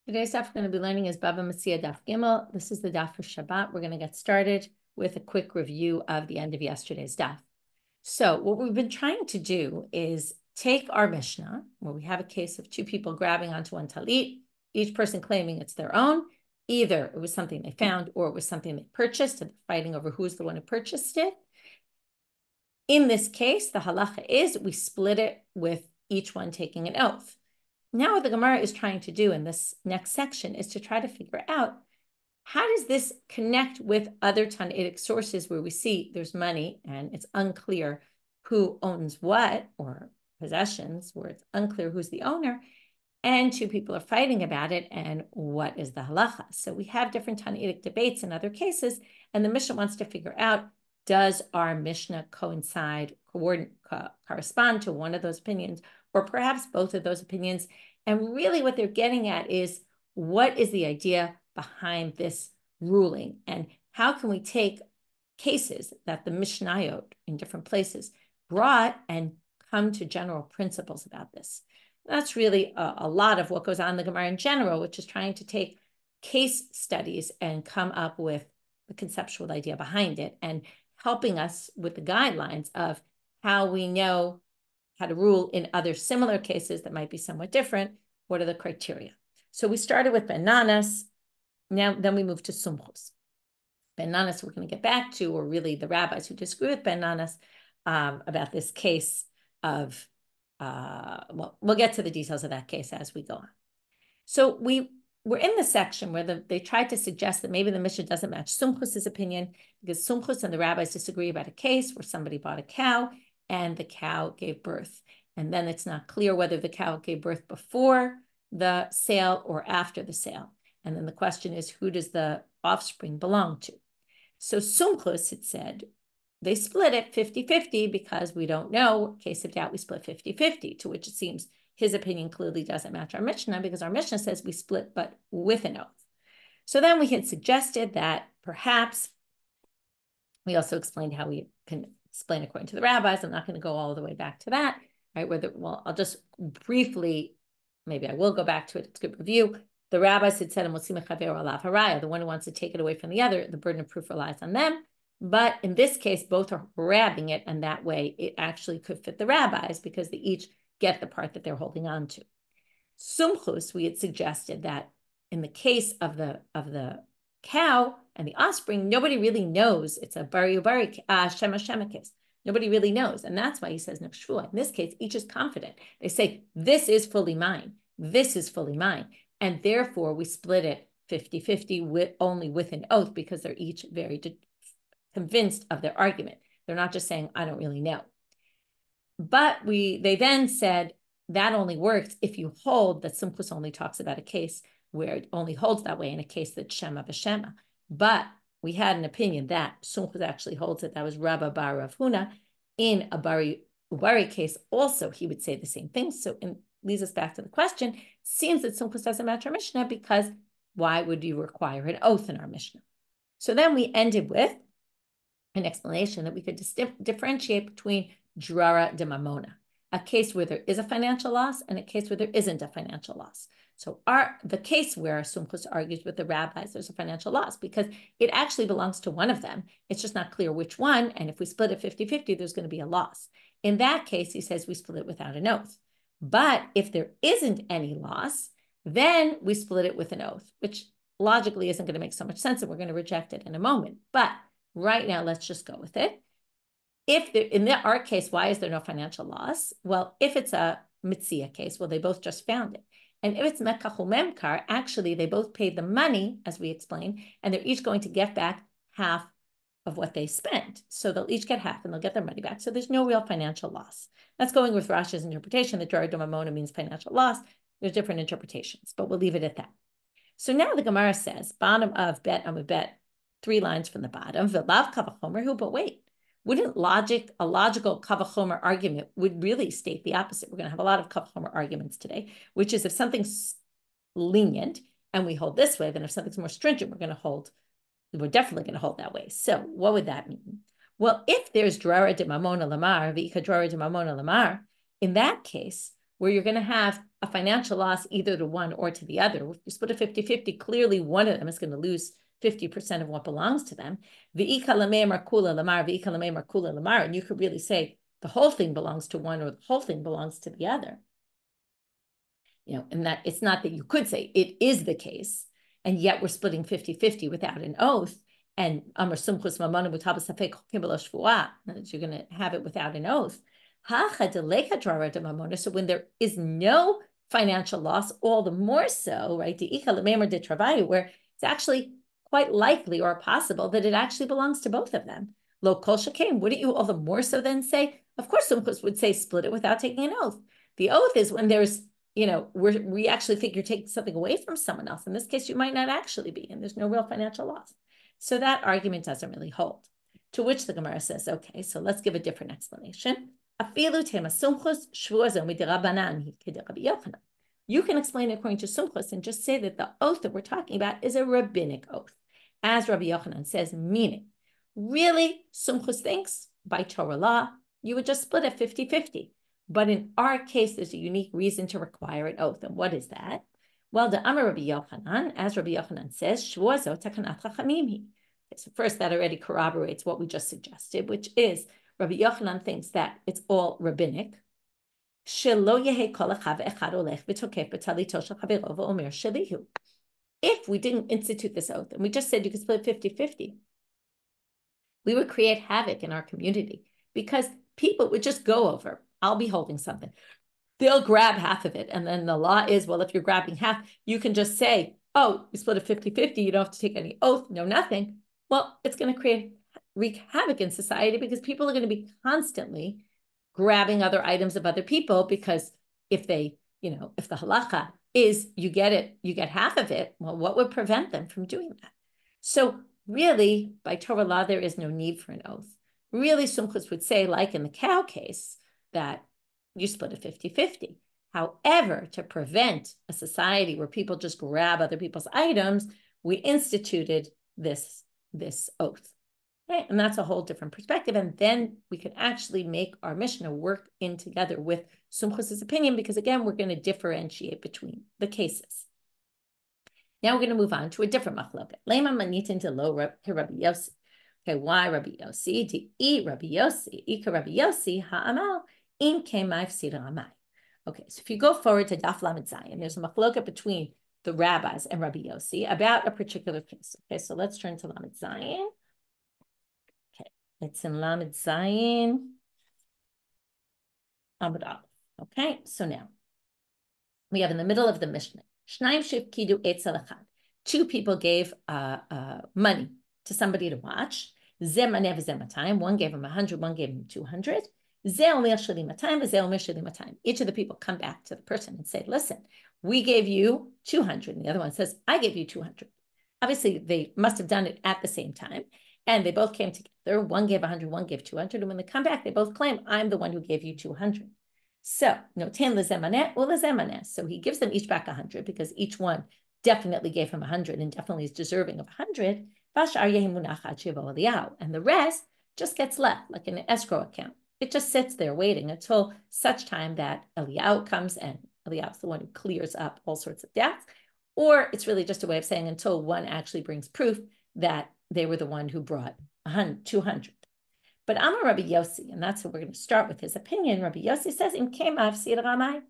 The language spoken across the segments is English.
Today's daf we're going to be learning is Bava Metzia daf Gimel. This is the daf for Shabbat. We're going to get started with a quick review of the end of yesterday's daf. So what we've been trying to do is take our Mishnah, where we have a case of two people grabbing onto one talit, each person claiming it's their own. Either it was something they found or it was something they purchased, and they're fighting over who's the one who purchased it. In this case, the halacha is we split it with each one taking an oath. Now what the Gemara is trying to do in this next section is to try to figure out how does this connect with other tannatic sources where we see there's money and it's unclear who owns what, or possessions where it's unclear who's the owner, and two people are fighting about it, and what is the halacha? So we have different tannatic debates in other cases, and the Mishnah wants to figure out, does our Mishnah correspond to one of those opinions, or perhaps both of those opinions? And really what they're getting at is, what is the idea behind this ruling? And how can we take cases that the Mishnayot in different places brought and come to general principles about this? That's really a lot of what goes on in the Gemara in general, which is trying to take case studies and come up with the conceptual idea behind it, and helping us with the guidelines of how we know how to rule in other similar cases that might be somewhat different. What are the criteria? So we started with bananas. Then we moved to sumchus. Bananas we're going to get back to, or really the rabbis who disagree with bananas about this case of, well, we'll get to the details of that case as we go on. So we're in the section where they tried to suggest that maybe the Mishnah doesn't match Sumchus's opinion, because Sumchus and the rabbis disagree about a case where somebody bought a cow and the cow gave birth. And then it's not clear whether the cow gave birth before the sale or after the sale. And then the question is, who does the offspring belong to? So Sumchus had said, they split it 50-50 because we don't know. Case of doubt, we split 50-50, to which it seems his opinion clearly doesn't match our Mishnah, because our Mishnah says we split, but with an oath. So then we had suggested that perhaps, we also explained how we can explain according to the rabbis. I'm not going to go all the way back to that, right? Well, I'll just briefly, maybe I will go back to it. It's a good review. The rabbis had said, the one who wants to take it away from the other, the burden of proof relies on them. But in this case, both are grabbing it, and that way it actually could fit the rabbis because they each get the part that they're holding on to. Sumchus, we had suggested that in the case of the cow and the offspring, nobody really knows. It's a bari shema case. Nobody really knows. And that's why he says no shvua. In this case, each is confident. They say, this is fully mine. This is fully mine. And therefore, we split it 50-50 only with an oath, because they're each very convinced of their argument. They're not just saying, I don't really know. But they then said that only works if you hold that Sumchus only talks about a case where it only holds that way, in a case that's Shema b'Shema. But we had an opinion that Sumchus actually holds it. That was Rabba bar Rav Huna. In a bari ubari case, also he would say the same thing. So it leads us back to the question. It seems that Sumchus doesn't match our Mishnah, because why would you require an oath in our Mishnah? So then we ended with an explanation that we could differentiate between drara de mamona, a case where there is a financial loss and a case where there isn't a financial loss. So the case where Sumchus argues with the rabbis, there's a financial loss because it actually belongs to one of them. It's just not clear which one. And if we split it 50-50, there's going to be a loss. In that case, he says we split it without an oath. But if there isn't any loss, then we split it with an oath, which logically isn't going to make so much sense, and we're going to reject it in a moment. But right now, let's just go with it. If in our case, why is there no financial loss? Well, if it's a Metzia case, well, they both just found it. And if it's mekach memkar, actually, they both paid the money, as we explained, and they're each going to get back half of what they spent. So they'll each get half, and they'll get their money back. So there's no real financial loss. That's going with Rashi's interpretation that drara de mamona means financial loss. There's different interpretations, but we'll leave it at that. So now the Gemara says, bottom of bet amud bet, 3 lines from the bottom, v'lav kavachomer hu, but wait. Wouldn't a logical kavachomer argument would really state the opposite? We're going to have a lot of kavachomer arguments today, which is if something's lenient and we hold this way, then if something's more stringent, we're definitely going to hold that way. So what would that mean? Well, if there's drara de mamona lamar, v'ika drara de mamona lamar, in that case, where you're going to have a financial loss either to one or to the other. If you split a 50-50, clearly one of them is going to lose 50% of what belongs to them. And you could really say the whole thing belongs to one or the whole thing belongs to the other. And that it's not that you could say it is the case, and yet we're splitting 50-50 without an oath. And that you're going to have it without an oath. So when there is no financial loss, all the more so, right? Where it's actually quite likely or possible that it actually belongs to both of them. Lo kol shekain, wouldn't you all the more so then say, of course, Sumchus would say split it without taking an oath. The oath is when there's, we actually think you're taking something away from someone else. In this case, you might not actually be, and there's no real financial loss. So that argument doesn't really hold. To which the Gemara says, okay, so let's give a different explanation. You can explain it according to Sumchus and just say that the oath that we're talking about is a rabbinic oath. As Rabbi Yochanan says, meaning, really, Sumchus thinks, by Torah law, you would just split it 50-50. But in our case, there's a unique reason to require an oath. And what is that? Well, the Amar Rabbi Yochanan, as Rabbi Yochanan says, Shvuazo takanat chachamim. So first, that already corroborates what we just suggested, which is Rabbi Yochanan thinks that it's all rabbinic. If we didn't institute this oath, and we just said you could split 50-50, we would create havoc in our community because people would just go over, I'll be holding something. They'll grab half of it. And then the law is, well, if you're grabbing half, you can just say, oh, you split it 50-50. You don't have to take any oath, no nothing. Well, it's going to wreak havoc in society because people are going to be constantly grabbing other items of other people because if they, if the halakha is you get half of it, well, what would prevent them from doing that? So really, by Torah law, there is no need for an oath. Really, Sumchus would say, like in the cow case, that you split it 50-50. However, to prevent a society where people just grab other people's items, we instituted this oath. Right? And that's a whole different perspective. And then we can actually make our Mishna work in together with Sumchus's opinion, because again, we're going to differentiate between the cases. Now we're going to move on to a different machloket. Lema manitin to lo Rabbi Yossi. Okay, why Rabbi Yossi? To eat Rabbi Yossi, Ika Rabbi Yossi, ha'amal, in kemai fsira amai. Okay, so if you go forward to Daf Lamed Zayin, there's a machloket between the rabbis and Rabbi Yossi about a particular case. Okay, so let's turn to Lamed Zayin. Okay, it's in Lamed Zayin, Amud Aleph. Okay, so now we have in the middle of the Mishnah, Shnaim shivkidu etzel echad. Two people gave money to somebody to watch. Zeh maneh v'zeh matayim. One gave him 100, one gave him 200. Zeh omer sheli matayim, v'zeh omer sheli matayim. Each of the people come back to the person and say, listen, we gave you 200. And the other one says, I gave you 200. Obviously, they must have done it at the same time. And they both came together. One gave 100, one gave 200. And when they come back, they both claim, I'm the one who gave you 200. So, noten lezeh maneh or lezeh maneh. So he gives them each back 100 because each one definitely gave him 100 and definitely is deserving of 100. And the rest just gets left like in an escrow account. It just sits there waiting until such time that Eliyahu comes, and Eliyahu is the one who clears up all sorts of debts. Or it's really just a way of saying until one actually brings proof that they were the one who brought 200. But Amar Rabbi Yossi, and that's what we're going to start with his opinion. Rabbi Yossi says, "In kemav sir ramai."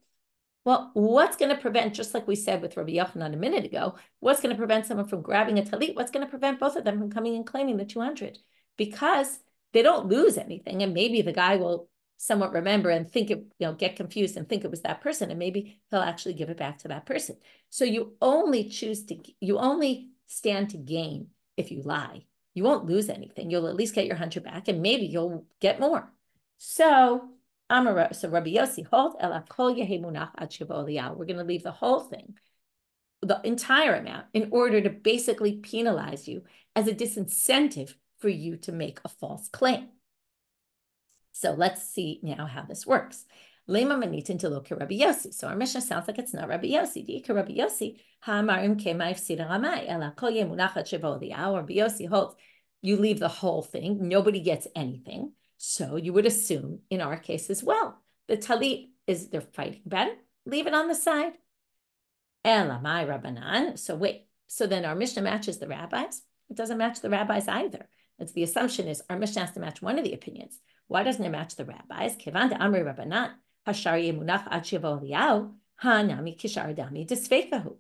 Well, what's going to prevent, just like we said with Rabbi Yochanan a minute ago, what's going to prevent someone from grabbing a talit? What's going to prevent both of them from coming and claiming the 200? Because they don't lose anything, and maybe the guy will somewhat remember and think it, get confused and think it was that person, and maybe he'll actually give it back to that person. So you only stand to gain if you lie. You won't lose anything. You'll at least get your 100 back, and maybe you'll get more. So Rabbi Yossi holds, we're going to leave the whole thing, the entire amount, in order to basically penalize you as a disincentive for you to make a false claim. So let's see now how this works. Lema manitin to look at Rabbi Yossi. So our Mishnah sounds like it's not Rabbi Yossi. Rabbi Yossi, Rabbi Yossi holds, you leave the whole thing. Nobody gets anything. So you would assume in our case as well, the talit is they're fighting about it. Leave it on the side. Elamai Rabbanan. So wait. So then our Mishnah matches the rabbis. It doesn't match the rabbis either. It's the assumption is our Mishnah has to match one of the opinions. Why doesn't it match the rabbis? Kevan Amri Rabbanan. Hashari Emunach Ad Shivo Liao. Hanami Kishar Dami Desfekahu.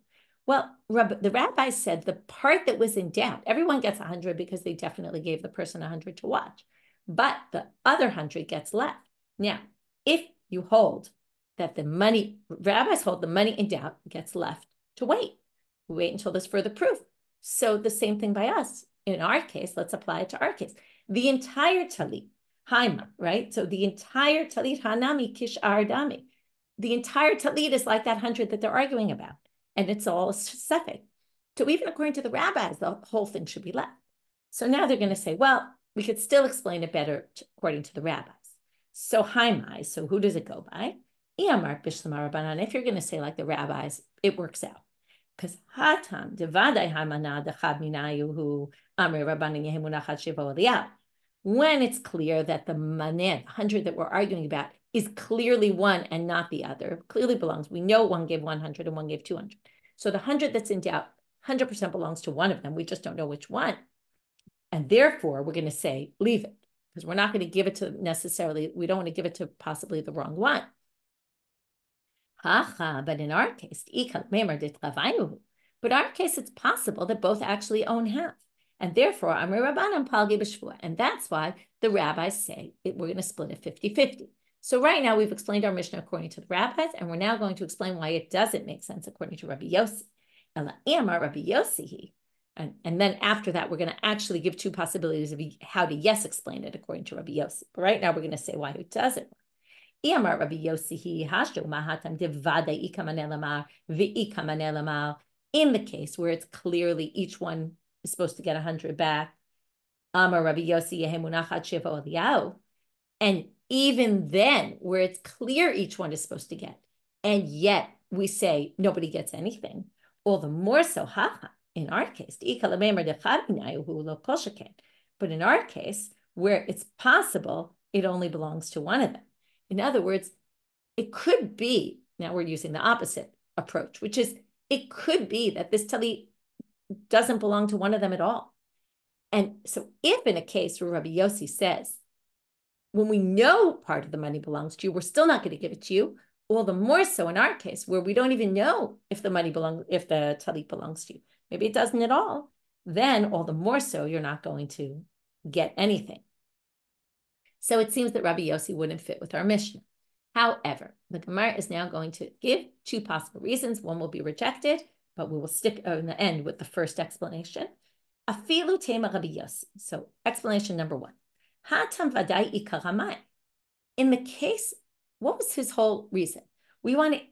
Well, the rabbi said the part that was in doubt, everyone gets 100 because they definitely gave the person 100 to watch, but the other 100 gets left. Now, if you hold that the money, rabbis hold the money in doubt, gets left to wait. Wait until there's further proof. So the same thing by us. In our case, let's apply it to our case. The entire talit, haima, right? So the entire talit, hanami kish ardami. The entire talit is like that 100 that they're arguing about. And it's all specific. So even according to the rabbis, the whole thing should be left. So now they're going to say, well, we could still explain it better according to the rabbis. So haimai, so who does it go by? If you're going to say like the rabbis, it works out. Because hatam devadai haimana dechad minayuhu amre rabbanim yehemunachat shivo aliyah. When it's clear that the maneh, 100 that we're arguing about, is clearly one and not the other, clearly belongs. We know one gave 100 and one gave 200. So the 100 that's in doubt, 100% belongs to one of them. We just don't know which one. And therefore, we're going to say, leave it. Because we're not going to give it to necessarily, we don't want to give it to possibly the wrong one. But in our case, it's possible that both actually own half. And therefore, and that's why the rabbis say we're going to split it 50-50. So right now we've explained our Mishnah according to the rabbis, and we're now going to explain why it doesn't make sense according to Rabbi Yossi. And then after that, we're going to actually give two possibilities of how to explain it according to Rabbi Yossi. But right now we're going to say why it doesn't. In the case where it's clearly each one is supposed to get 100 back, and even then, where it's clear each one is supposed to get, and yet we say nobody gets anything, all the more so, in our case, but in our case, where it's possible, it only belongs to one of them. In other words, it could be, now we're using the opposite approach, which is it could be that this talit doesn't belong to one of them at all. And so if in a case where Rabbi Yossi says, when we know part of the money belongs to you, we're still not going to give it to you, all the more so in our case where we don't even know if the talit belongs to you. Maybe it doesn't at all. Then all the more so you're not going to get anything. So it seems that Rabbi Yossi wouldn't fit with our Mishnah. However, the Gemara is now going to give two possible reasons. One will be rejected, but we will stick in the end with the first explanation. Afilu tema Rabbi Yossi. So explanation number one. Hatam vadai ikaramai. In the case, what was his whole reason? We want to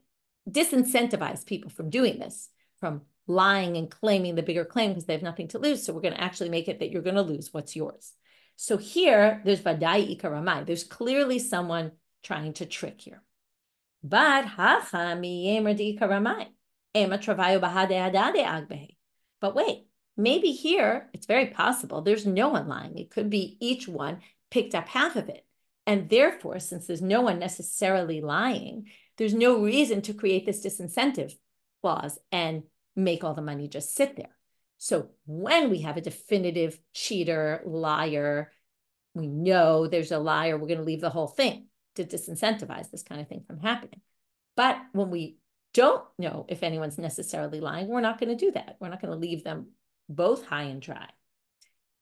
disincentivize people from doing this, from lying and claiming the bigger claim because they have nothing to lose. So we're going to actually make it that you're going to lose what's yours. So here, there's vadai ikaramai. There's clearly someone trying to trick here. But wait, maybe here, it's very possible there's no one lying. It could be each one picked up half of it. And therefore, since there's no one necessarily lying, there's no reason to create this disincentive clause and make all the money just sit there. So when we have a definitive cheater, liar, we know there's a liar, we're going to leave the whole thing to disincentivize this kind of thing from happening. But when we don't know if anyone's necessarily lying, we're not going to do that. We're not going to leave them both high and dry.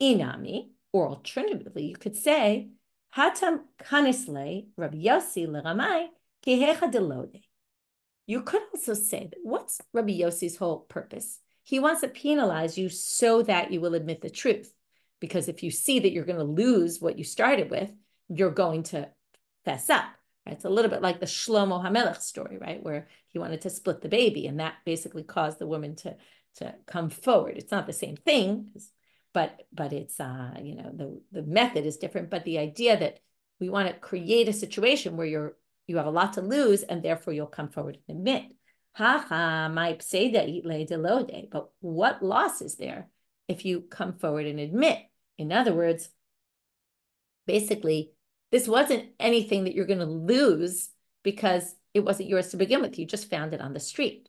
Inami, or alternatively, you could say, Hatam kanisle Rabbi Yossi leramai kehecha delode. You could also say that what's Rabbi Yossi's whole purpose? He wants to penalize you so that you will admit the truth. Because if you see that you're going to lose what you started with, you're going to fess up. Right? It's a little bit like the Shlomo HaMelech story, right? Where he wanted to split the baby, and that basically caused the woman to come forward. It's not the same thing, but it's the method is different. But the idea that we want to create a situation where you have a lot to lose, and therefore you'll come forward and admit. But what loss is there if you come forward and admit? In other words, basically, this wasn't anything that you're going to lose because it wasn't yours to begin with. You just found it on the street.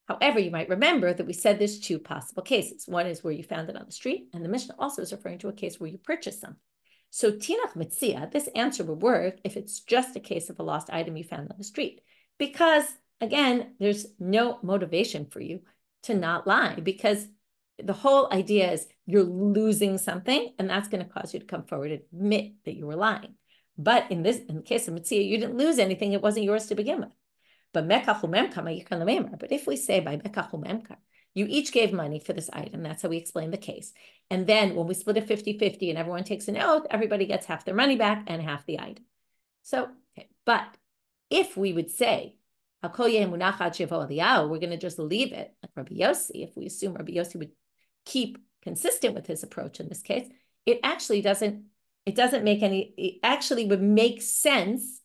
However, you might remember that we said there's two possible cases. One is where you found it on the street, and the Mishna also is referring to a case where you purchased something. So tinach Metzia, this answer would work if it's just a case of a lost item you found on the street. Because, again, there's no motivation for you to not lie, because the whole idea is you're losing something, and that's going to cause you to come forward and admit that you were lying. But in the case of Metzia, you didn't lose anything. It wasn't yours to begin with. But if we say by you each gave money for this item, that's how we explain the case. And then when we split it 50-50 and everyone takes an oath, everybody gets half their money back and half the item. So, okay. But if we would say, we're going to just leave it, like Rabbi Yossi, if we assume Rabbi Yossi would keep consistent with his approach in this case, it actually would make sense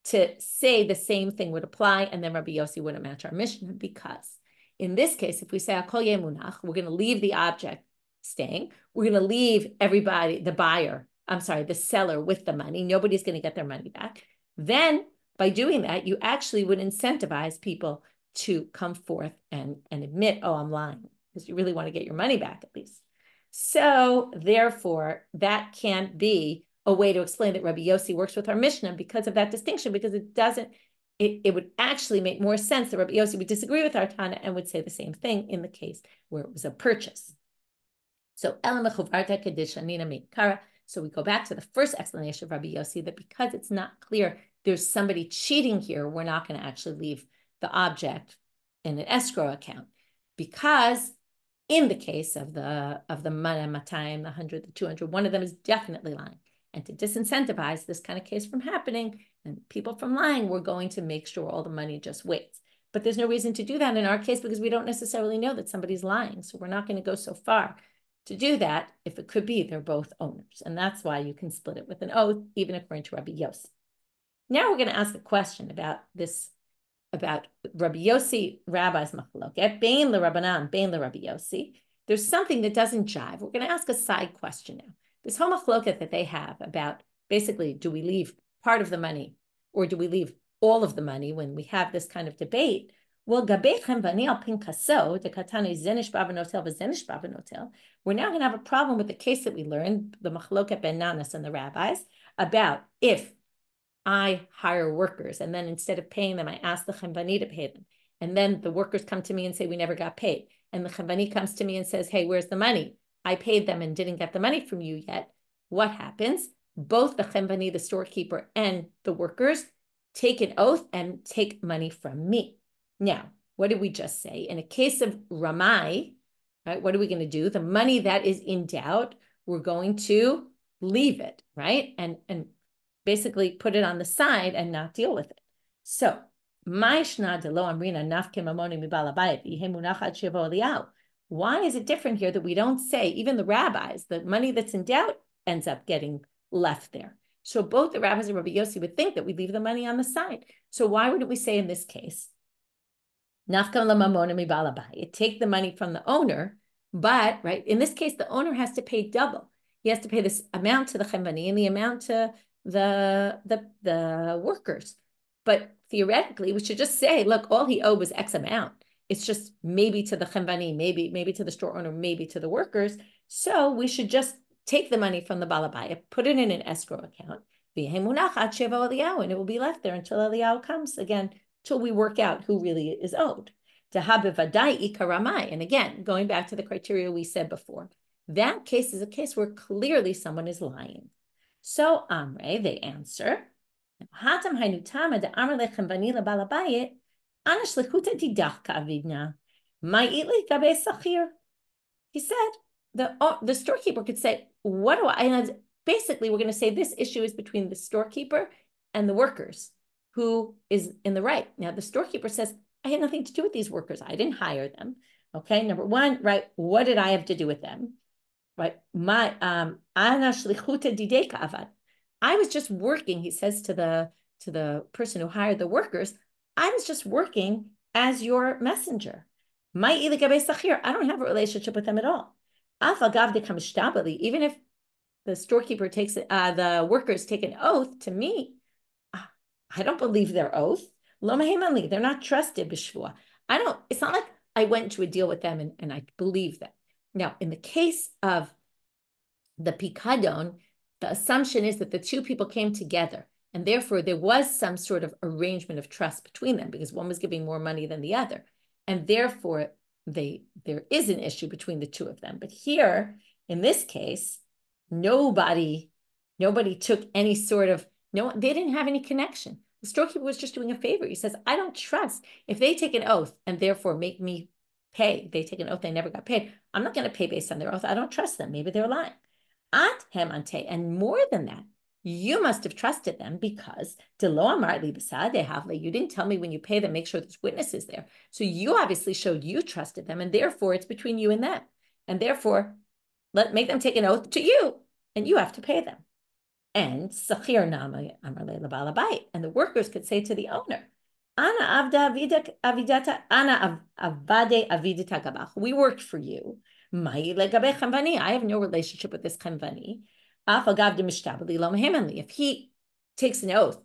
to say the same thing would apply, and then Rabbi Yossi wouldn't match our Mishna, because in this case, if we say we're going to leave the object staying, we're going to leave everybody, the seller with the money. Nobody's going to get their money back. Then by doing that, you actually would incentivize people to come forth and admit, oh, I'm lying, because you really want to get your money back at least. So therefore, that can't be a way to explain that Rabbi Yossi works with our Mishnah because of that distinction, because it would actually make more sense that Rabbi Yossi would disagree with our Tana and would say the same thing in the case where it was a purchase. So we go back to the first explanation of Rabbi Yossi, that because it's not clear there's somebody cheating here, we're not going to actually leave the object in an escrow account, because in the case of the modeh, the 100, the 200, one of them is definitely lying. And to disincentivize this kind of case from happening and people from lying, we're going to make sure all the money just waits. But there's no reason to do that in our case, because we don't necessarily know that somebody's lying. So we're not going to go so far to do that if it could be they're both owners. And that's why you can split it with an oath, even according to Rabbi Yossi. Now we're going to ask a question about this, about Rabbi Yossi, Rabbi's machloket, bein l'Rabbanan, bein l'Rabbi Yossi. There's something that doesn't jive. We're going to ask a side question now. This whole machloket that they have about, basically, do we leave part of the money or do we leave all of the money when we have this kind of debate? Well, we're now going to have a problem with the case that we learned, the machloket ben Nanas and the rabbis, about if I hire workers and then instead of paying them, I ask the chembani to pay them. And then the workers come to me and say, we never got paid. And the chembani comes to me and says, hey, where's the money? I paid them and didn't get the money from you yet. What happens? Both the chembani, the storekeeper, and the workers take an oath and take money from me. Now, what did we just say? In a case of Ramai, right, what are we going to do? The money that is in doubt, we're going to leave it, right? And basically put it on the side and not deal with it. So, why is it different here that we don't say, even the rabbis, the money that's in doubt ends up getting left there? So both the rabbis and Rabbi Yossi would think that we leave the money on the side. So why wouldn't we say in this case, take the money from the owner, but right, in this case, the owner has to pay double. He has to pay this amount to the chembani and the amount to the workers. But theoretically, we should just say, look, all he owed was X amount. It's just maybe to the chembani, maybe to the store owner, maybe to the workers. So we should just take the money from the balabaya, put it in an escrow account, and it will be left there until Eliyahu comes again, till we work out who really is owed. And again, going back to the criteria we said before, that case is a case where clearly someone is lying. So Amre, they answer, he said, the storekeeper could say, what do I, and basically we're going to say this issue is between the storekeeper and the workers, who is in the right. Now the storekeeper says, I had nothing to do with these workers. I didn't hire them. Okay, number one, right, what did I have to do with them? Right, I was just working, he says to the person who hired the workers, I was just working as your messenger. I don't have a relationship with them at all. Even if the storekeeper takes the workers take an oath to me, I don't believe their oath. Lo mehimanli, they're not trusted b'shvua. It's not like I went to a deal with them and I believe them. Now, in the case of the pikadon, the assumption is that the two people came together, and therefore there was some sort of arrangement of trust between them because one was giving more money than the other. And therefore, there is an issue between the two of them. But here, in this case, nobody took any sort of, they didn't have any connection. The storekeeper was just doing a favor. He says, I don't trust. If they take an oath and therefore make me pay, they take an oath, they never got paid, I'm not going to pay based on their oath. I don't trust them. Maybe they're lying. At hem ante, and more than that, you must have trusted them because you didn't tell me when you pay them, make sure there's witnesses there. So you obviously showed you trusted them, and therefore it's between you and them. And therefore, make them take an oath to you, and you have to pay them. And and the workers could say to the owner, Ana avda avidata, ana avade avidata gabach. We worked for you. I have no relationship with this chamvani. If he takes an oath,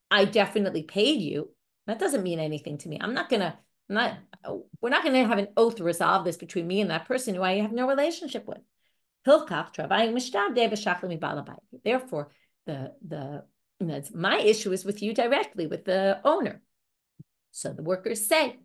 I definitely paid you. That doesn't mean anything to me. We're not gonna have an oath to resolve this between me and that person who I have no relationship with. Therefore, my issue is with you directly, with the owner. So the workers say,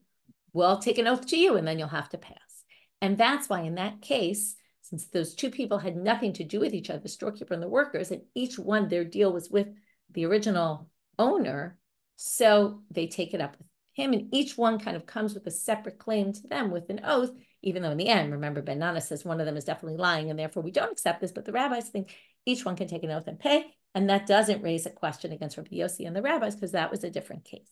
we'll take an oath to you and then you'll have to pay us. And that's why in that case, since those two people had nothing to do with each other, the storekeeper and the workers, and each one, their deal was with the original owner, so they take it up with him, and each one kind of comes with a separate claim to them with an oath, even though in the end, remember, Ben Nana says one of them is definitely lying, and therefore we don't accept this, but the rabbis think each one can take an oath and pay, and that doesn't raise a question against Rabbi Yossi and the rabbis, because that was a different case.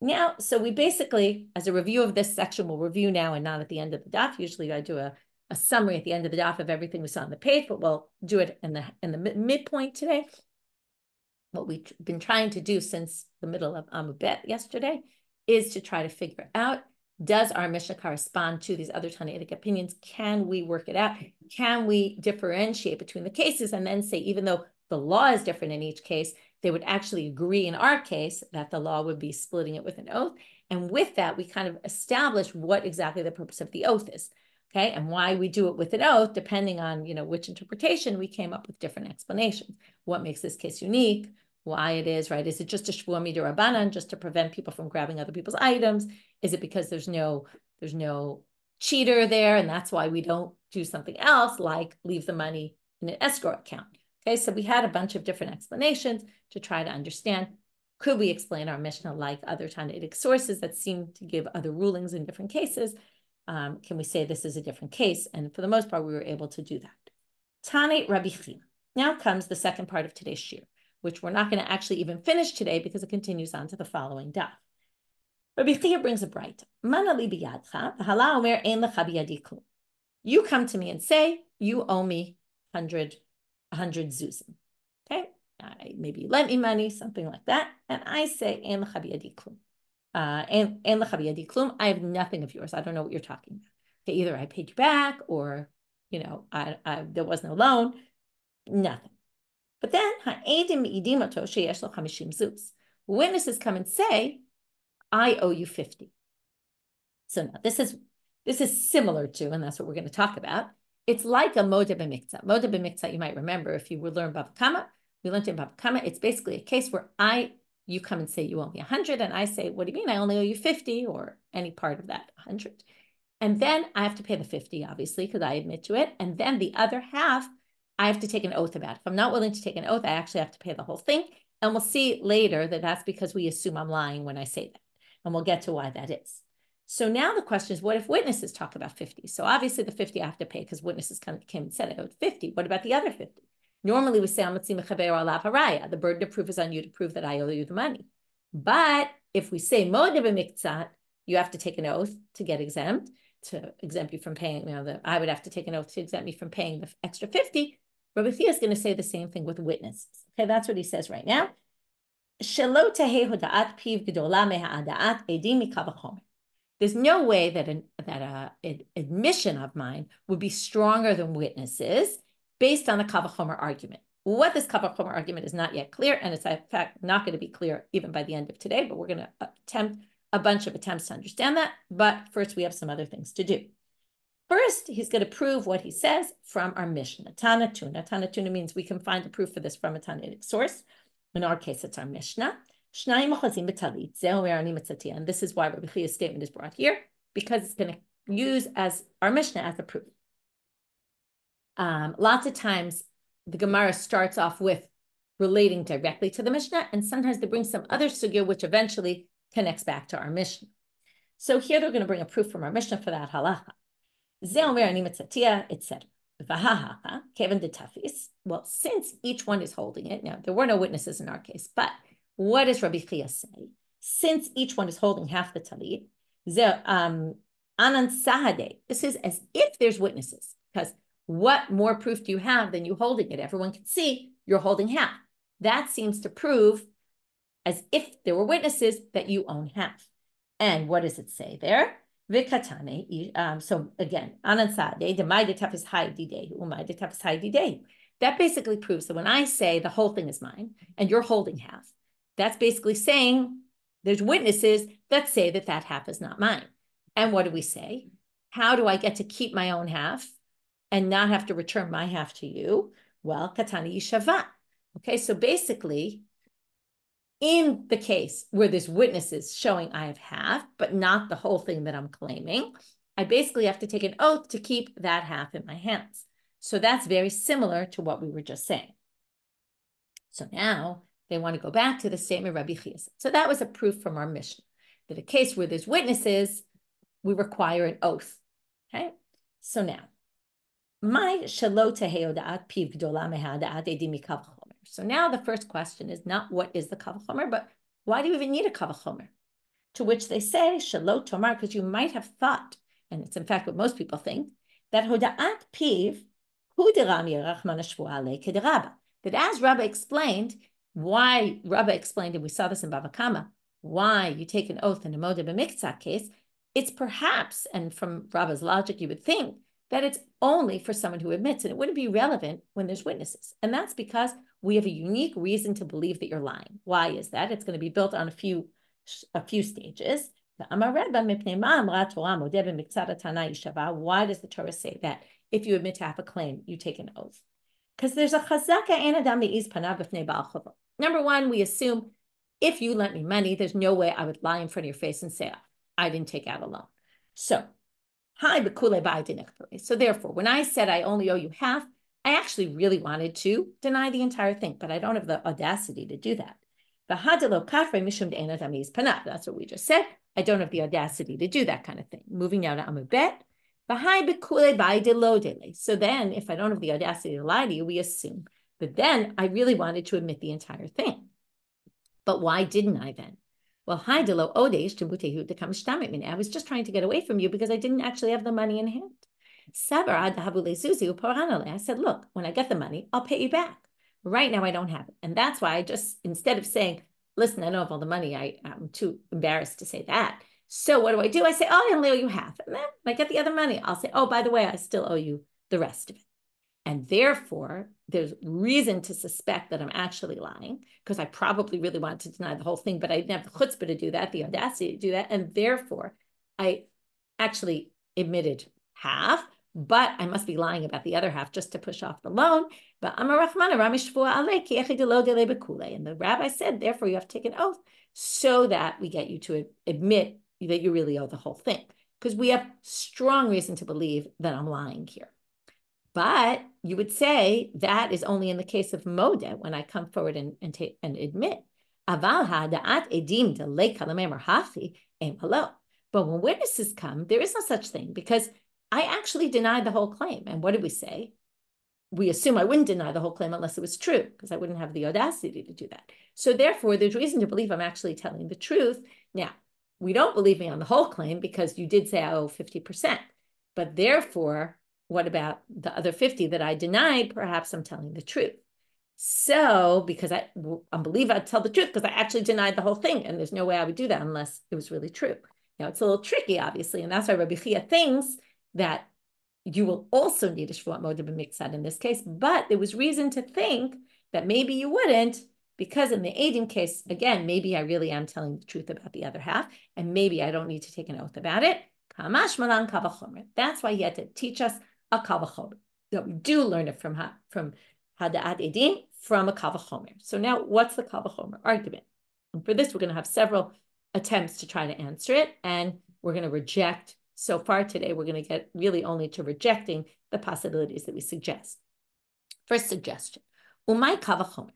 Now, so we basically, as a review of this section, we'll review now and not at the end of the daf. Usually I do a summary at the end of the daf of everything we saw on the page, but we'll do it in the midpoint today. What we've been trying to do since the middle of Amud Bet yesterday is to try to figure out, does our Mishnah correspond to these other tannatic opinions? Can we work it out? Can we differentiate between the cases and then say, even though the law is different in each case, they would actually agree in our case that the law would be splitting it with an oath. And with that, we kind of establish what exactly the purpose of the oath is, okay? And why we do it with an oath, depending on, which interpretation, we came up with different explanations. What makes this case unique? Why it is, right? Is it just a shvua midirabanan, just to prevent people from grabbing other people's items? Is it because there's no cheater there, and that's why we don't do something else, like leave the money in an escrow account? Okay, so we had a bunch of different explanations to try to understand, could we explain our Mishnah like other tannatic sources that seem to give other rulings in different cases? Can we say this is a different case? And for the most part, we were able to do that. Tane Rabbi Chiya. Now comes the second part of today's shiur, which we're not going to actually even finish today because it continues on to the following daf. Rabbi Chiya brings a bright. You come to me and say, you owe me 100 zuzim. Okay? Maybe you lent me money, something like that. And I say, I have nothing of yours. I don't know what you're talking about. Okay, either I paid you back or, there was no loan, nothing. But then, witnesses come and say, I owe you 50. So now this is similar to, and that's what we're going to talk about. It's like a modeh bemiktzat. Modeh bemiktzat, you might remember if you would learn Bava Kama. We learned in Bava Kama. It's basically a case where you come and say you owe me 100, and I say, what do you mean? I only owe you 50, or any part of that 100. And then I have to pay the 50, obviously, because I admit to it. And then the other half, I have to take an oath about. If I'm not willing to take an oath, I actually have to pay the whole thing. And we'll see later that that's because we assume I'm lying when I say that. And we'll get to why that is. So now the question is, what if witnesses talk about 50? So obviously the 50 I have to pay because witnesses came and said I owed 50. What about the other 50? Normally we say, the burden of proof is on you to prove that I owe you the money. But if we say modeh bemiktzat, you have to take an oath to get exempt, to exempt you from paying, I would have to take an oath to exempt me from paying the extra 50. Rabbi Chiya is going to say the same thing with witnesses. Okay, that's what he says right now. There's no way that an admission of mine would be stronger than witnesses based on the kavachomer argument. What this kal vachomer argument is not yet clear, and it's in fact not going to be clear even by the end of today, but we're going to attempt a bunch of attempts to understand that. But first, we have some other things to do. First, he's going to prove what he says from our Mishna. Tana tuna. Tana tuna means we can find a proof for this from a tannatic source. In our case, it's our Mishna. And this is why Rabbi Chiya's statement is brought here, because it's going to use as our Mishna as a proof. Lots of times, the Gemara starts off with relating directly to the Mishnah, and sometimes they bring some other sugya, which eventually connects back to our Mishnah. So here they're going to bring a proof from our Mishnah for that halacha. It said, well, since each one is holding it, now there were no witnesses in our case, but what does Rabbi Chiya say? Since each one is holding half the talit, this is as if there's witnesses, because what more proof do you have than you holding it? Everyone can see you're holding half. That seems to prove, as if there were witnesses, that you own half. And what does it say there? So again, that basically proves that when I say the whole thing is mine and you're holding half, that's basically saying there's witnesses that say that that half is not mine. And what do we say? How do I get to keep my own half and not have to return my half to you? Well, katani yishava. Okay, so basically, in the case where there's witnesses showing I have half, but not the whole thing that I'm claiming, I basically have to take an oath to keep that half in my hands. So that's very similar to what we were just saying. So now they want to go back to the statement Rabbi Chiya. So that was a proof from our Mishna, that a case where there's witnesses, we require an oath. Okay, so now, so now the first question is not what is the kal vachomer, but why do you even need a kal vachomer? To which they say, shelo tomar, because you might have thought, and it's in fact what most people think, that hoda'at piv hu deram yerach man hashvuah le kederabba. That as Rabbi explained, and we saw this in Bava Kama, why you take an oath in a modeh bemiktzat case, it's perhaps, and from Rabbi's logic, you would think that it's only for someone who admits, and it wouldn't be relevant when there's witnesses. And that's because we have a unique reason to believe that you're lying. Why is that? It's going to be built on a few stages. Why does the Torah say that if you admit to have a claim, you take an oath? Because there's a chazaka and adam me'iz panav b'fnei ba'al chava. Number one, we assume if you lent me money, there's no way I would lie in front of your face and say, I didn't take out a loan. So therefore, when I said I only owe you half, I actually really wanted to deny the entire thing, but I don't have the audacity to do that. That's what we just said. I don't have the audacity to do that kind of thing. Moving now to amubet. So then, if I don't have the audacity to lie to you, we assume. But then I really wanted to admit the entire thing. But why didn't I then? Well, I was just trying to get away from you because I didn't actually have the money in hand. I said, look, when I get the money, I'll pay you back. Right now, I don't have it. And that's why I just, instead of saying, listen, I don't have all the money, I'm too embarrassed to say that. So what do? I say, oh, I only owe you half. And then when I get the other money, I'll say, oh, by the way, I still owe you the rest of it. And therefore, there's reason to suspect that I'm actually lying because I probably really wanted to deny the whole thing, but I didn't have the chutzpah to do that, the audacity to do that. And therefore, I actually admitted half, but I must be lying about the other half just to push off the loan. But and the rabbi said, therefore, you have to take an oath so that we get you to admit that you really owe the whole thing because we have strong reason to believe that I'm lying here. But you would say that is only in the case of modeh, when I come forward and admit. But when witnesses come, there is no such thing because I actually denied the whole claim. And what did we say? We assume I wouldn't deny the whole claim unless it was true because I wouldn't have the audacity to do that. So therefore, there's reason to believe I'm actually telling the truth. Now, we don't believe me on the whole claim because you did say I owe 50%. But therefore, what about the other 50 that I denied? Perhaps I'm telling the truth. So, because I believe I'd tell the truth because I actually denied the whole thing, and there's no way I would do that unless it was really true. Now, it's a little tricky, obviously, and that's why Rabbi Chiya thinks that you will also need a shvuat modeh bemiktzat in this case, but there was reason to think that maybe you wouldn't, because in the Eidim case, again, maybe I really am telling the truth about the other half, and maybe I don't need to take an oath about it. Kamash malan kal v'chomer. That's why he had to teach us a kal v'chomer. That we do learn it from hada'at edim, from a kal v'chomer. So now, what's the kal v'chomer argument? And for this, we're going to have several attempts to try to answer it, and we're going to reject. So far today, we're going to get really only to rejecting the possibilities that we suggest. First suggestion: Umay kal v'chomer.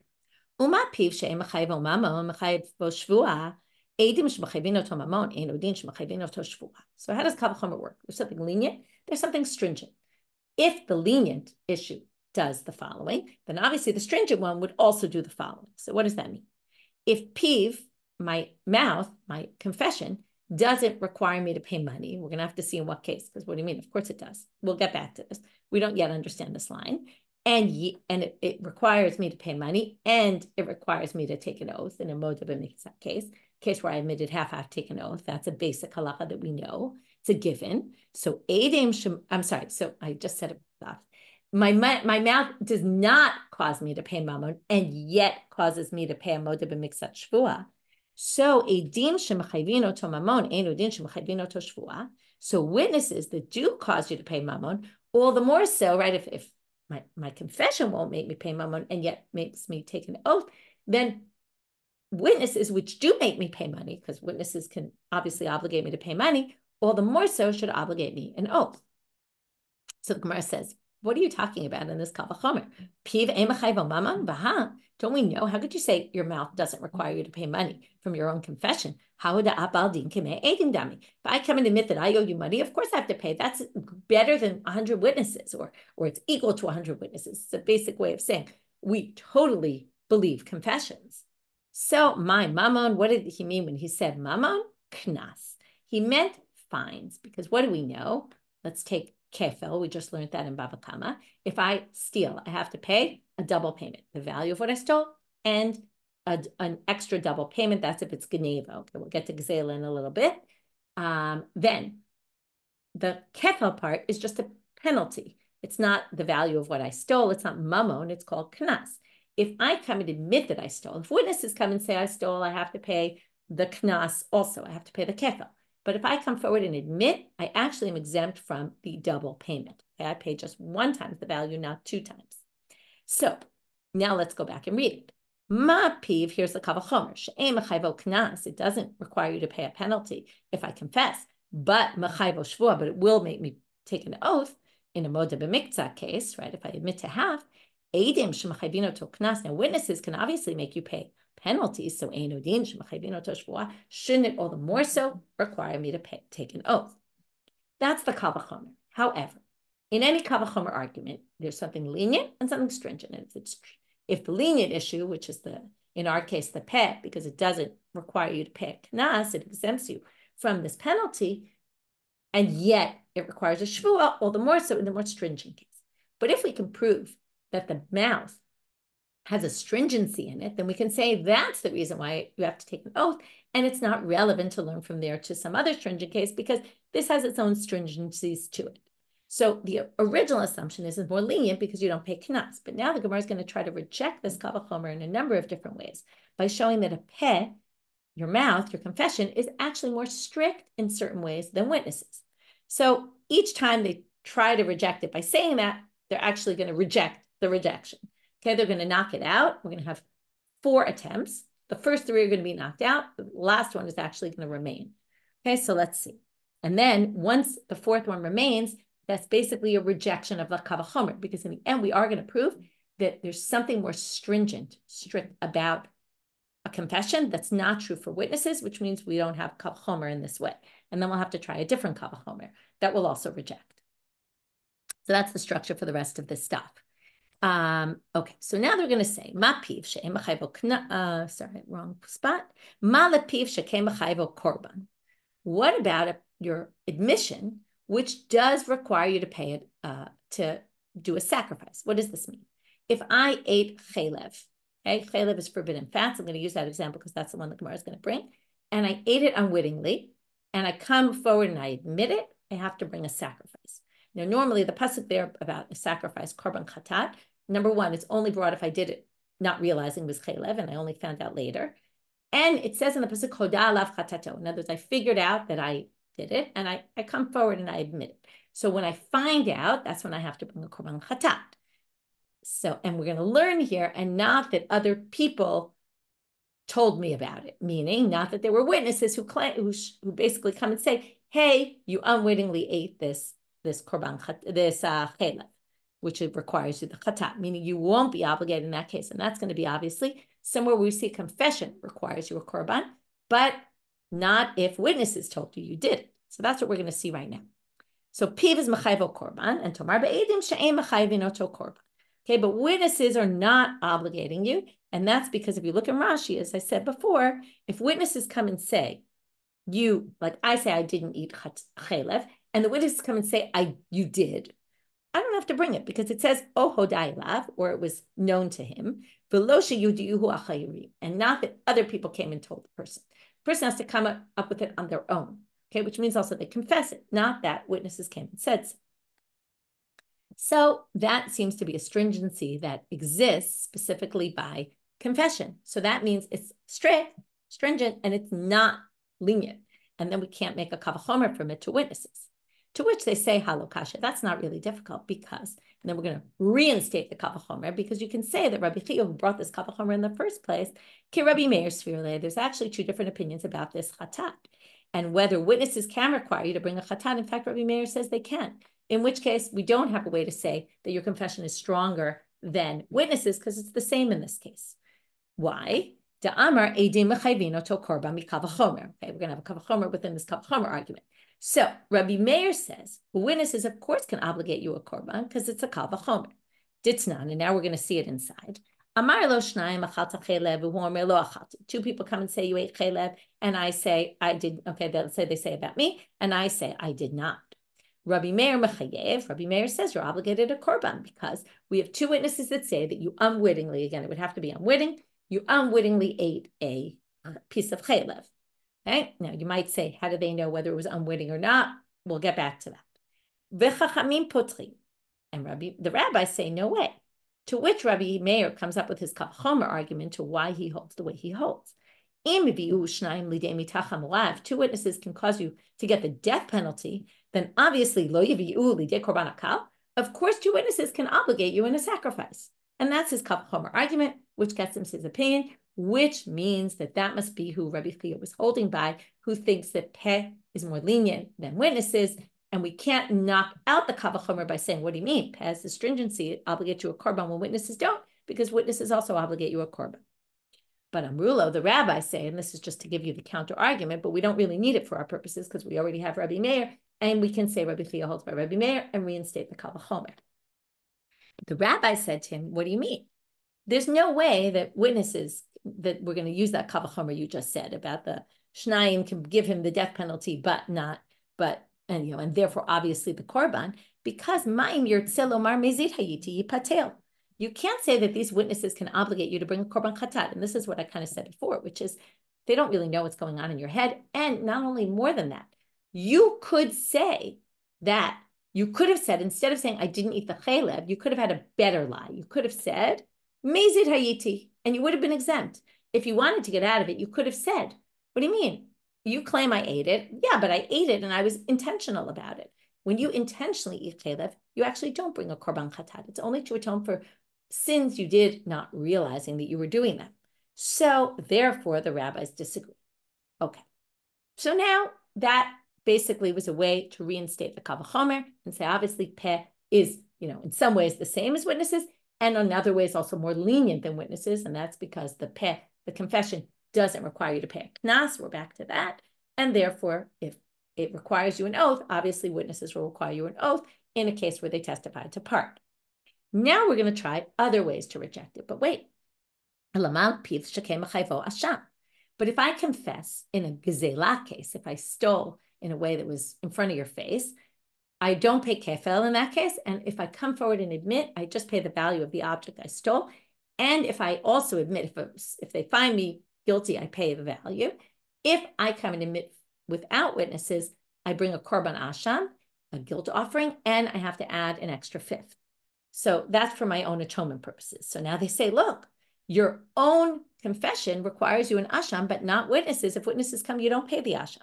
Uma piv she'em mechayev mamon mechayev bo shvua. Edim shemachayvin oto mamon ein odin shemachayvin oto shvua. So how does kal v'chomer work? There's something lenient. There's something stringent. If the lenient issue does the following, then obviously the stringent one would also do the following. So what does that mean? If piv, my mouth, my confession, doesn't require me to pay money, we're going to have to see in what case, because what do you mean? Of course it does. We'll get back to this. We don't yet understand this line. And it requires me to pay money, and it requires me to take an oath in a modeh bemiktzat case where I admitted half take an oath. That's a basic halakha that we know. It's a given. So I'm sorry. So I just said it. My mouth does not cause me to pay mammon, and yet causes me to pay a modeh bemiktzat shvua. So edim shemachayvin oto mammon ein odin shemachayvin oto shvua. So witnesses that do cause you to pay mammon, all the more so, right? If my confession won't make me pay mammon and yet makes me take an oath, then witnesses which do make me pay money, because witnesses can obviously obligate me to pay money, all the more so should obligate me an oath. So the Gemara says, what are you talking about in this kal v'chomer? Piv emachayv mammon v'ha. Don't we know? How could you say your mouth doesn't require you to pay money from your own confession? How would if I come and admit that I owe you money, of course I have to pay. That's better than 100 witnesses, or it's equal to 100 witnesses. It's a basic way of saying we totally believe confessions. So my mammon, what did he mean when he said mammon? Knas. He meant fines, because what do we know? Let's take kefil. We just learned that in Bava Kama. If I steal, I have to pay a double payment, the value of what I stole, and an extra double payment. That's if it's geneva. Okay, we'll get to gzela in a little bit. Then the kefil part is just a penalty. It's not the value of what I stole. It's not mammon. It's called knas. If I come and admit that I stole, if witnesses come and say I stole, I have to pay the knas also. I have to pay the kefil. But if I come forward and admit, I actually am exempt from the double payment. Okay? I pay just one time the value, not two times. So now let's go back and read it. Ma piv, here's the kal v'chomer. She'em mechayvo knas. It doesn't require you to pay a penalty if I confess, but mechayvo shvua, but it will make me take an oath in a modeh bemiktzat case, right? If I admit to half, edim shemachayvin oto knas. Now witnesses can obviously make you pay penalties, so ein odin shemachayvin oto shvua. Shouldn't it all the more so require me to take an oath? That's the kal v'chomer. However, in any kal v'chomer argument, there's something lenient and something stringent. And if the lenient issue, which is in our case, the pet, because it doesn't require you to pay a knas, it exempts you from this penalty, and yet it requires a shvua, all the more so in the more stringent case. But if we can prove that the mouth has a stringency in it, then we can say that's the reason why you have to take an oath, and it's not relevant to learn from there to some other stringent case, because this has its own stringencies to it. So the original assumption is more lenient because you don't pay knas. But now the Gemara is going to try to reject this kal v'chomer in a number of different ways by showing that a peh, your mouth, your confession, is actually more strict in certain ways than witnesses. So each time they try to reject it by saying that, they're actually going to reject the rejection. Okay, they're going to knock it out. We're going to have 4 attempts. The first 3 are going to be knocked out. The last one is actually going to remain. Okay, so let's see. And then once the 4th one remains, that's basically a rejection of the kal v'chomer, because in the end, we are going to prove that there's something more stringent, strict about a confession that's not true for witnesses, which means we don't have kal v'chomer in this way. And then we'll have to try a different kal v'chomer that will also reject. So that's the structure for the rest of this stuff. Okay, so now they're going to say, ma piv she'em mechayvo sorry, wrong spot. Ma lepiv she'kem mechayvo korban. What about your admission, which does require you to pay it to do a sacrifice? What does this mean? If I ate chalev, okay, chalev is forbidden fats. I'm going to use that example because that's the one the Gemara is going to bring. And I ate it unwittingly, and I come forward and I admit it, I have to bring a sacrifice. Now, normally the pasuk there about a sacrifice, korban chatat, number one, it's only brought if I did it not realizing was chaylev, and I only found out later. And it says in the pasuk, hoda alav chatato. In other words, I figured out that I did it, and I come forward and I admit it. So when I find out, that's when I have to bring a korban chatat. So, and we're going to learn here, and not that other people told me about it, meaning not that there were witnesses who basically come and say, hey, you unwittingly ate this korban, this chaylev, which it requires you the chatat, meaning you won't be obligated in that case. And that's going to be obviously somewhere where we see confession requires you a korban, but not if witnesses told you did it. So that's what we're going to see right now. So piv is mechayvo korban, and tomar be'edim she'ein mechayvin oto korban. Okay, but witnesses are not obligating you. And that's because if you look in Rashi, as I said before, if witnesses come and say, like I say, I didn't eat chaylev, and the witnesses come and say, you did, I don't have to bring it because it says, oh, hodai lav, or it was known to him, and not that other people came and told the person. The person has to come up with it on their own, okay, which means also they confess it, not that witnesses came and said so. So that seems to be a stringency that exists specifically by confession. So that means it's strict, stringent, and it's not lenient. And then we can't make a kavachomer from it to witnesses. To which they say halakhic. That's not really difficult because, and then we're going to reinstate the kavachomer because you can say that Rabbi Chiya, who brought this kavachomer in the first place, ki Rabbi Meir Svirle, there's actually two different opinions about this chatat. And whether witnesses can require you to bring a chatat. In fact, Rabbi Meir says they can. In which case, we don't have a way to say that your confession is stronger than witnesses because it's the same in this case. Why? Okay, we're going to have a kavachomer within this kavachomer argument. So Rabbi Meir says, witnesses, of course, can obligate you a korban because it's a kavachomer. Ditznan, and now we're going to see it inside. Amar lo shnayim achalta chaylev v'hu omer lo achalti. Two people come and say you ate chaylev, and I say I did. Okay, they say about me, and I say I did not. Rabbi Meir mechayev. Rabbi Meir says you're obligated a korban because we have two witnesses that say that you unwittingly, again, it would have to be unwitting, you unwittingly ate a piece of chaylev. Okay, now you might say, how do they know whether it was unwitting or not? We'll get back to that. V'chachamim potri, and the rabbis say no way. To which Rabbi Meir comes up with his kavachomer argument to why he holds the way he holds. If two witnesses can cause you to get the death penalty, then obviously lo yavi'u lidei korban hakal. Of course, two witnesses can obligate you in a sacrifice, and that's his kavachomer argument, which gets him his opinion, which means that must be who Rabbi Chiya was holding by, who thinks that peh is more lenient than witnesses, and we can't knock out the kavachomer by saying, what do you mean? Peh is the stringency, it obligates you a korban when witnesses don't, because witnesses also obligate you a korban. But Amrulo, the rabbis say, and this is just to give you the counter argument, but we don't really need it for our purposes because we already have Rabbi Meir, and we can say Rabbi Chiya holds by Rabbi Meir and reinstate the kavachomer. The rabbi said to him, what do you mean? There's no way that witnesses, that we're going to use that kavachomer you just said about the shnayim can give him the death penalty, and therefore obviously the korban, because ma'im yirtzeh lomar mezid hayiti yipatel. You can't say that these witnesses can obligate you to bring a korban chatat. And this is what I kind of said before, which is they don't really know what's going on in your head. And not only more than that, you could say that you could have said, instead of saying, I didn't eat the chaylev, you could have had a better lie. You could have said, mezid hayiti, and you would have been exempt. If you wanted to get out of it, you could have said, what do you mean? You claim I ate it. Yeah, but I ate it and I was intentional about it. When you intentionally eat chaylev, you actually don't bring a korban chatat. It's only to atone for sins you did not realizing that you were doing them. So therefore, the rabbis disagree. Okay. So now that basically was a way to reinstate the kavachomer and say, obviously, peh is, in some ways the same as witnesses, and in other ways also more lenient than witnesses. And that's because the peh, the confession, doesn't require you to pay a knas. We're back to that. And therefore, if it requires you an oath, obviously witnesses will require you an oath in a case where they testified to part. Now we're going to try other ways to reject it. But wait. But if I confess in a gezela case, if I stole in a way that was in front of your face, I don't pay kefel in that case. And if I come forward and admit, I just pay the value of the object I stole. And if I also admit, if they find me guilty, I pay the value. If I come and admit without witnesses, I bring a korban asham, a guilt offering, and I have to add an extra fifth. So that's for my own atonement purposes. So now they say, look, Your own confession requires you an asham, but not witnesses. If witnesses come, you don't pay the asham.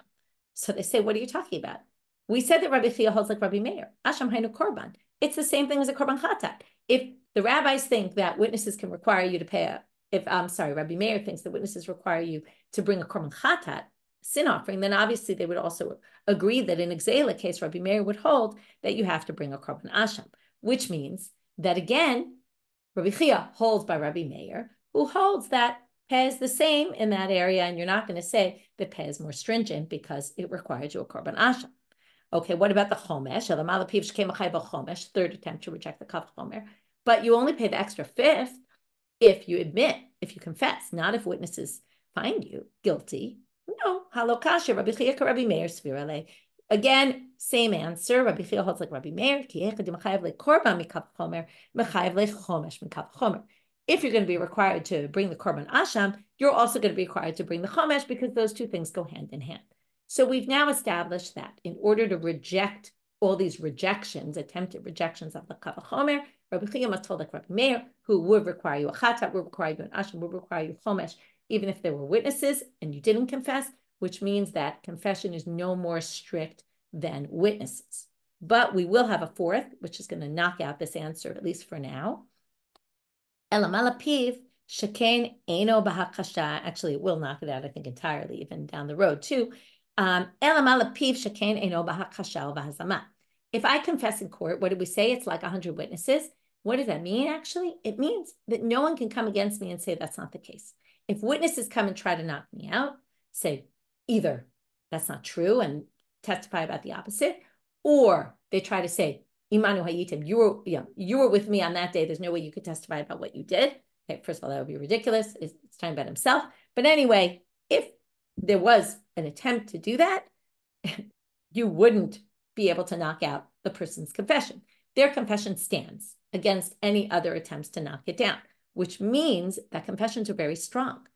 So they say, what are you talking about? We said that Rabbi Chiya holds like Rabbi Meir. Asham hainu korban. It's the same thing as a korban chatat. If the rabbis think that witnesses can require you to pay Rabbi Meir thinks that witnesses require you to bring a korban chatat, sin offering, then obviously they would also agree that in Exela case, Rabbi Meir would hold that you have to bring a korban asham, which means that again, Rabbi Chiya holds by Rabbi Meir, who holds that peh is the same in that area, and you're not going to say that peh is more stringent because it requires you a korban asham. Okay, what about the chomesh? Third attempt to reject the kav chomer, but you only pay the extra fifth if you admit, if you confess, not if witnesses find you guilty. No, halakhic, Rabbi Chiya, Rabbi Meir, svirale. Again, same answer. Rabbi Chiya holds like Rabbi Meir. If you're going to be required to bring the korban asham, you're also going to be required to bring the chomesh because those two things go hand in hand. So we've now established that in order to reject all these rejections, attempted rejections of the kav chomer, Rabbi Chiya must hold like Rabbi Meir, who would require you a chatat, would require you an asham, would require you chomesh, even if there were witnesses and you didn't confess, which means that confession is no more strict than witnesses. But we will have a fourth, which is going to knock out this answer, at least for now. Actually, it will knock it out, I think, entirely, even down the road, too. If I confess in court, what did we say? It's like 100 witnesses. What does that mean, actually? It means that no one can come against me and say that's not the case. If witnesses come and try to knock me out, say either that's not true and testify about the opposite, or they try to say, Imanu hayitim, you were with me on that day. There's no way you could testify about what you did. Okay, first of all, that would be ridiculous. It's talking about himself. But anyway, if there was an attempt to do that, you wouldn't be able to knock out the person's confession. Their confession stands against any other attempts to knock it down, which means that confessions are very strong.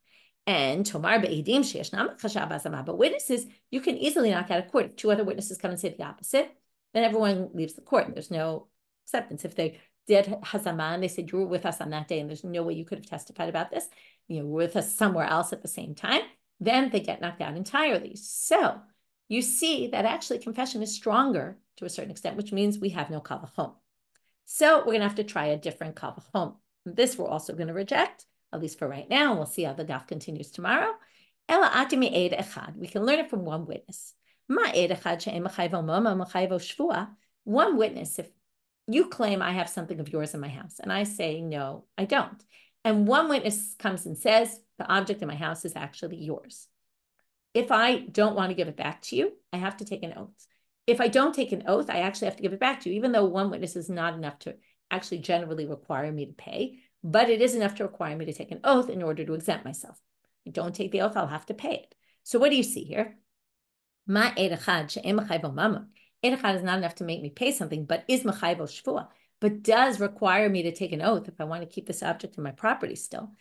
And tomar be'edim she'yeshnam chashav hazama, but witnesses, you can easily knock out of court. If two other witnesses come and say the opposite, then everyone leaves the court. There's no acceptance. If they did hazama and they said you were with us on that day and there's no way you could have testified about this, you were with us somewhere else at the same time, then they get knocked out entirely. So you see that actually confession is stronger to a certain extent, which means we have no kavachom. So we're going to have to try a different kavachom. This we're also going to reject, at least for right now. And we'll see how the daf continues tomorrow. Ela atimi eid echad. We can learn it from one witness. Ma eid echad she'em machayvo mama machayvo shvua. One witness, if you claim I have something of yours in my house, and I say, no, I don't. And one witness comes and says, the object in my house is actually yours. If I don't want to give it back to you, I have to take an oath. If I don't take an oath, I actually have to give it back to you, even though one witness is not enough to actually generally require me to pay, but it is enough to require me to take an oath in order to exempt myself. If I don't take the oath, I'll have to pay it. So what do you see here? Ma eid echad she'em machayvo mamon. Eid echad is not enough to make me pay something, but is machayvo shvua, but does require me to take an oath if I want to keep this object in my property still.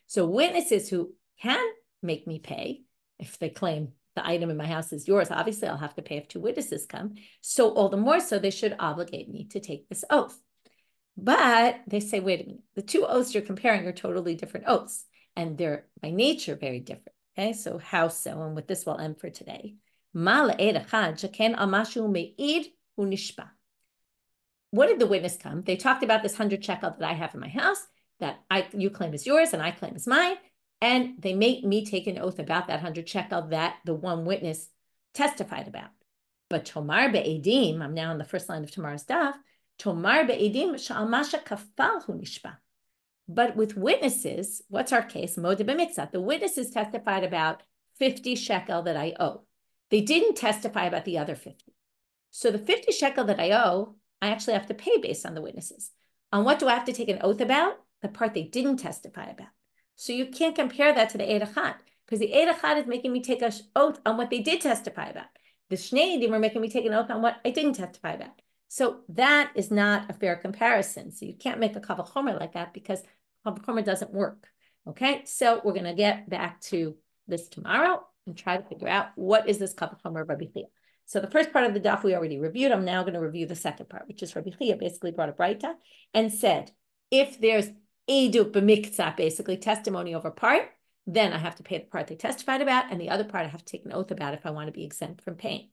So witnesses who can make me pay, if they claim the item in my house is yours, obviously I'll have to pay if two witnesses come. So all the more so, they should obligate me to take this oath. But they say, wait a minute, the two oaths you're comparing are totally different oaths, and they're by nature very different. Okay, so how so? And with this, we'll end for today. What did the witness come? They talked about this 100 shekel that I have in my house that you claim is yours and I claim is mine. And they make me take an oath about that 100 shekel that the one witness testified about. But tomar be'edim, I'm now on the first line of tomorrow's daf, tomar be'edim sha'amasha kafal hu nishba. But with witnesses, what's our case? Modeh bemiktzat. The witnesses testified about 50 shekel that I owe. They didn't testify about the other 50. So the 50 shekel that I owe, I actually have to pay based on the witnesses. On what do I have to take an oath about? The part they didn't testify about. So you can't compare that to the eid echad, because the eid echad is making me take an oath on what they did testify about. The shnei edim are making me take an oath on what I didn't testify about. So that is not a fair comparison. So you can't make a kav chomer like that because kav chomer doesn't work. Okay, so we're going to get back to this tomorrow and try to figure out what is this kav chomer of Rabbi Chiya. So the first part of the daf we already reviewed. I'm now going to review the second part, which is Rabbi Chiya basically brought a braita and said, if there's edut bemiktzat, basically testimony over part, then I have to pay the part they testified about, and the other part I have to take an oath about if I want to be exempt from paying.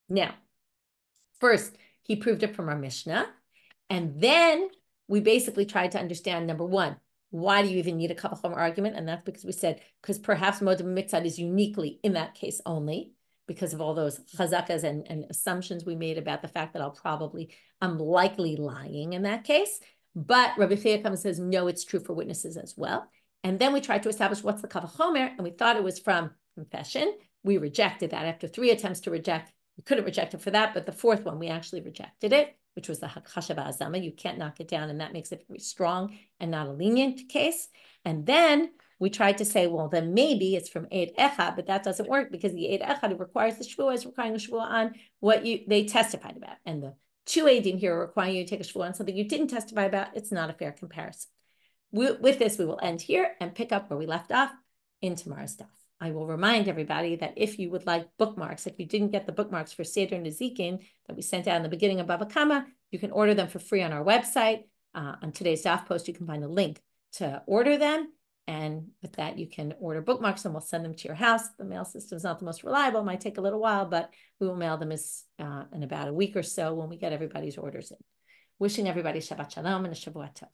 Now, first, he proved it from our Mishna, and then we basically tried to understand, number one, why do you even need a kal vachomer argument? And that's because we said, because perhaps modeh bemiktzat is uniquely in that case only, because of all those chazakas and assumptions we made about the fact that I'm likely lying in that case. But Rabbi Chiya comes and says, no, it's true for witnesses as well. And then we tried to establish what's the kal vachomer, and we thought it was from confession. We rejected that after 3 attempts to reject. We couldn't reject it for that, but the fourth one, we actually rejected it, which was the hakasha ba'azama. You can't knock it down, and that makes it very strong and not a lenient case. And then we tried to say, well, then maybe it's from eid echad, but that doesn't work because the eid echad requires the shvuah is requiring a shvuah on what they testified about. And the 2 eidim here are requiring you to take a shvuah on something you didn't testify about. It's not a fair comparison. With this, we will end here and pick up where we left off in tomorrow's daf. I will remind everybody that if you would like bookmarks, if you didn't get the bookmarks for Seder Nezikin that we sent out in the beginning of Bava Kama, you can order them for free on our website. On today's daf post, you can find a link to order them. And with that, you can order bookmarks and we'll send them to your house. The mail system is not the most reliable. It might take a little while, but we will mail them in about a week or so when we get everybody's orders in. Wishing everybody Shabbat Shalom and a Shavua Tov.